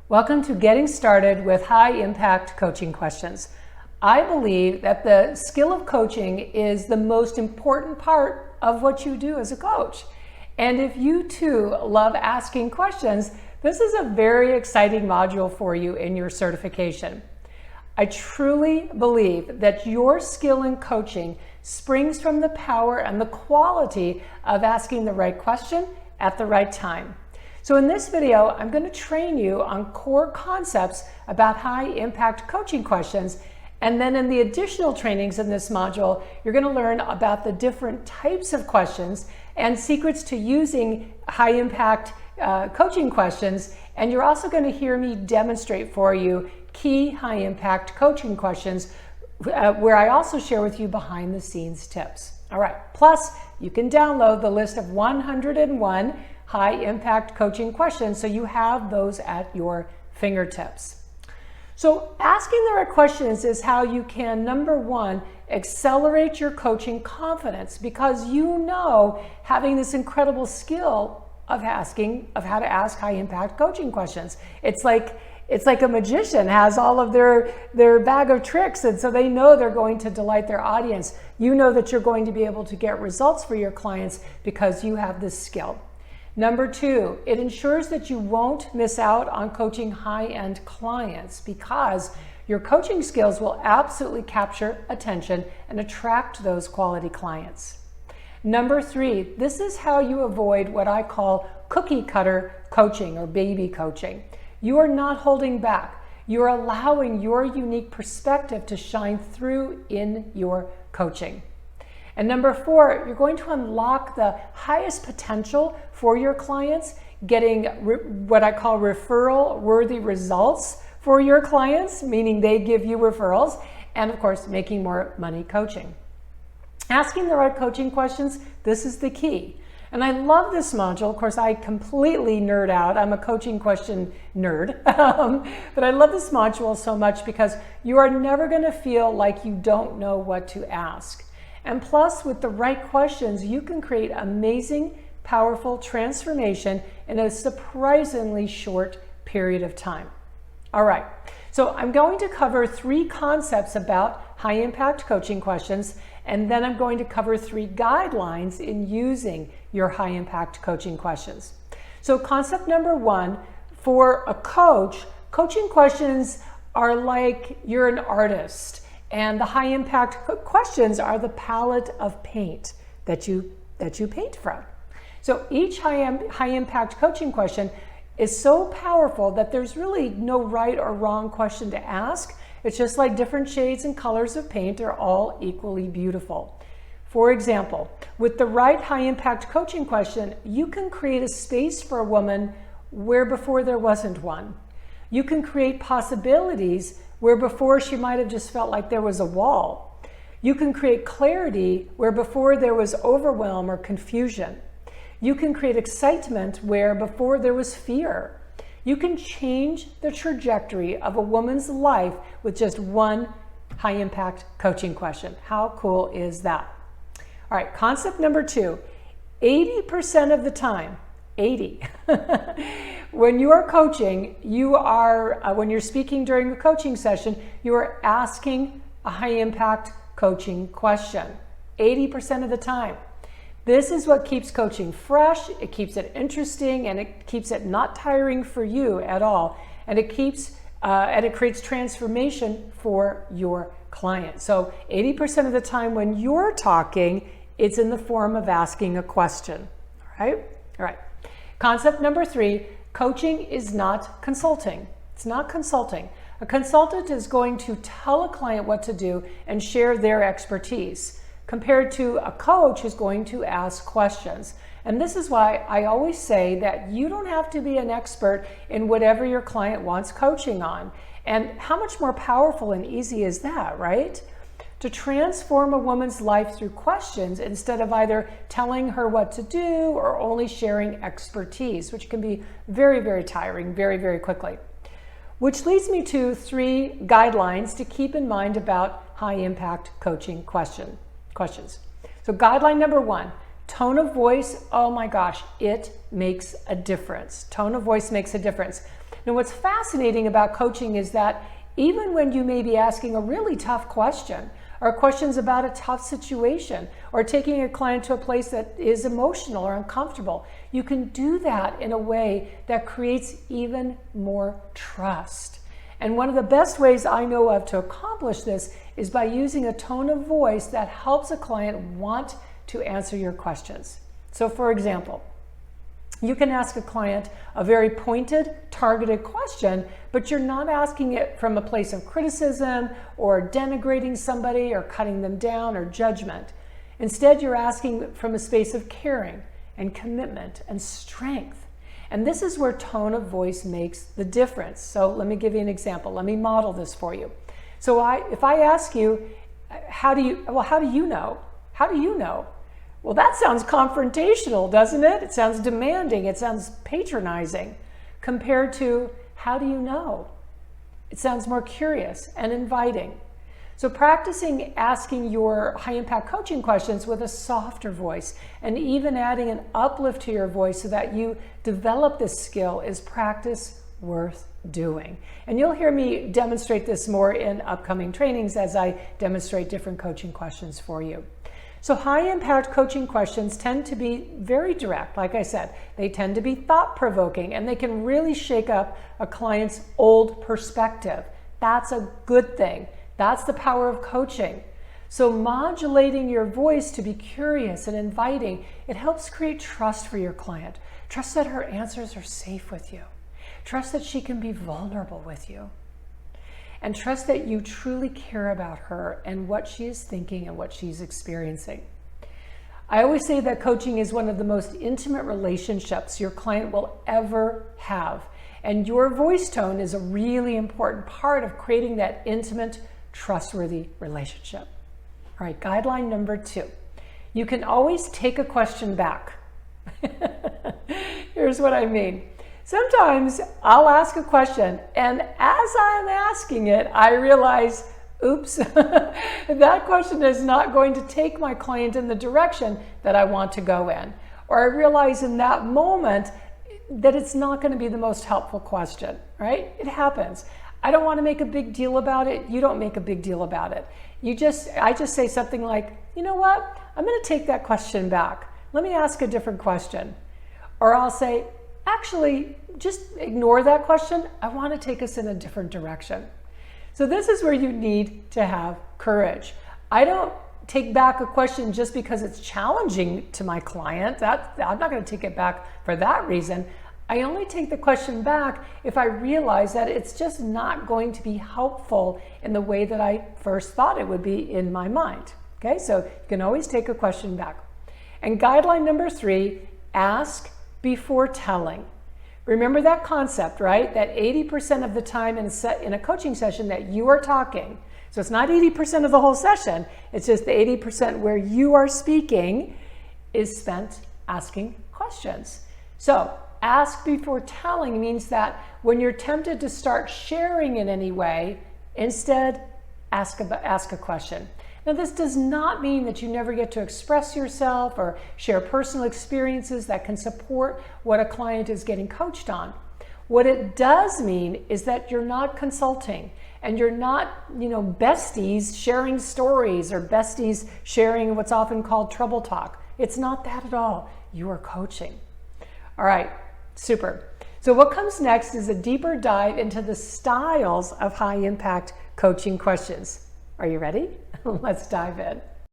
Welcome to Getting Started with High Impact Coaching Questions. I believe that the skill of coaching is the most important part of what you do as a coach. And if you too love asking questions, this is a very exciting module for you in your certification. I truly believe that your skill in coaching springs from the power and the quality of asking the right question at the right time. So in this video, I'm going to train you on core concepts about high impact coaching questions. And then in the additional trainings in this module, you're going to learn about the different types of questions and secrets to using high impact coaching questions. And you're also going to hear me demonstrate for you key high impact coaching questions where I also share with you behind the scenes tips. All right. Plus, you can download the list of 101 high impact coaching questions so you have those at your fingertips. So asking the right questions is how you can, number one, accelerate your coaching confidence, because you know having this incredible skill of how to ask high impact coaching questions. It's like a magician has all of their bag of tricks, and so they know they're going to delight their audience. You know that you're going to be able to get results for your clients because you have this skill. Number two, it ensures that you won't miss out on coaching high-end clients because your coaching skills will absolutely capture attention and attract those quality clients. Number three, this is how you avoid what I call cookie cutter coaching or baby coaching. You are not holding back. You're allowing your unique perspective to shine through in your coaching. And number four, you're going to unlock the highest potential for your clients, getting what I call referral-worthy results for your clients, meaning they give you referrals, and of course, making more money coaching. Asking the right coaching questions, this is the key. And I love this module. Of course, I completely nerd out. I'm a coaching question nerd. But I love this module so much because you are never going to feel like you don't know what to ask. And plus, with the right questions, you can create amazing, powerful transformation in a surprisingly short period of time. All right, so I'm going to cover 3 concepts about high impact coaching questions, and then I'm going to cover 3 guidelines in using your high impact coaching questions. So concept number 1, for a coach, coaching questions are like you're an artist. And the high impact questions are the palette of paint that you paint from. So each high impact coaching question is so powerful that there's really no right or wrong question to ask. It's just like different shades and colors of paint are all equally beautiful. For example, with the right high impact coaching question, you can create a space for a woman where before there wasn't one. You can create possibilities where before she might have just felt like there was a wall. You can create clarity where before there was overwhelm or confusion. You can create excitement where before there was fear. You can change the trajectory of a woman's life with just one high impact coaching question. How cool is that? All right, concept number 2, 80% of the time, 80. When you are coaching, when you're speaking during a coaching session, you are asking a high impact coaching question 80% of the time. This is what keeps coaching fresh, it keeps it interesting, and it keeps it not tiring for you at all. And it creates transformation for your client. So 80% of the time when you're talking, it's in the form of asking a question. All right. Concept number 3, coaching is not consulting. It's not consulting. A consultant is going to tell a client what to do and share their expertise, compared to a coach who's going to ask questions. And this is why I always say that you don't have to be an expert in whatever your client wants coaching on. And how much more powerful and easy is that, right? To transform a woman's life through questions instead of either telling her what to do or only sharing expertise, which can be very, very tiring very, very quickly. Which leads me to 3 guidelines to keep in mind about high impact coaching questions. So guideline number 1, Tone of voice, oh my gosh, it makes a difference. Tone of voice makes a difference. Now, what's fascinating about coaching is that even when you may be asking a really tough question, or questions about a tough situation, or taking a client to a place that is emotional or uncomfortable, you can do that in a way that creates even more trust. And one of the best ways I know of to accomplish this is by using a tone of voice that helps a client want to answer your questions. So for example, you can ask a client a very pointed, targeted question, but you're not asking it from a place of criticism or denigrating somebody or cutting them down or judgment. Instead, you're asking from a space of caring and commitment and strength. And this is where tone of voice makes the difference. So let me give you an example. Let me model this for you. So if I ask you, how do you know? How do you know? Well, that sounds confrontational, doesn't it? It sounds demanding. It sounds patronizing compared to, how do you know? It sounds more curious and inviting. So practicing asking your high-impact coaching questions with a softer voice and even adding an uplift to your voice so that you develop this skill is practice worth doing. And you'll hear me demonstrate this more in upcoming trainings as I demonstrate different coaching questions for you. So high-impact coaching questions tend to be very direct. Like I said, they tend to be thought-provoking, and they can really shake up a client's old perspective. That's a good thing. That's the power of coaching. So modulating your voice to be curious and inviting, it helps create trust for your client. Trust that her answers are safe with you. Trust that she can be vulnerable with you. And trust that you truly care about her and what she is thinking and what she's experiencing. I always say that coaching is one of the most intimate relationships your client will ever have. And your voice tone is a really important part of creating that intimate, trustworthy relationship. All right, guideline number 2. You can always take a question back. Here's what I mean. Sometimes I'll ask a question, and as I'm asking it, I realize, oops, that question is not going to take my client in the direction that I want to go in. Or I realize in that moment that it's not going to be the most helpful question, right? It happens. I don't want to make a big deal about it. You don't make a big deal about it. I just say something like, you know what? I'm going to take that question back. Let me ask a different question. Or I'll say, actually, just ignore that question. I want to take us in a different direction. So this is where you need to have courage. I don't take back a question just because it's challenging to my client. I'm not going to take it back for that reason. I only take the question back if I realize that it's just not going to be helpful in the way that I first thought it would be in my mind. Okay, so you can always take a question back. And guideline number 3, ask before telling. Remember that concept, right? That 80% of the time in a coaching session that you are talking, so it's not 80% of the whole session, it's just the 80% where you are speaking is spent asking questions. So ask before telling means that when you're tempted to start sharing in any way, instead ask a question. Now, this does not mean that you never get to express yourself or share personal experiences that can support what a client is getting coached on. What it does mean is that you're not consulting and you're not, besties sharing stories or besties sharing what's often called trouble talk. It's not that at all. You are coaching. All right, super. So what comes next is a deeper dive into the styles of high impact coaching questions. Are you ready? Let's dive in.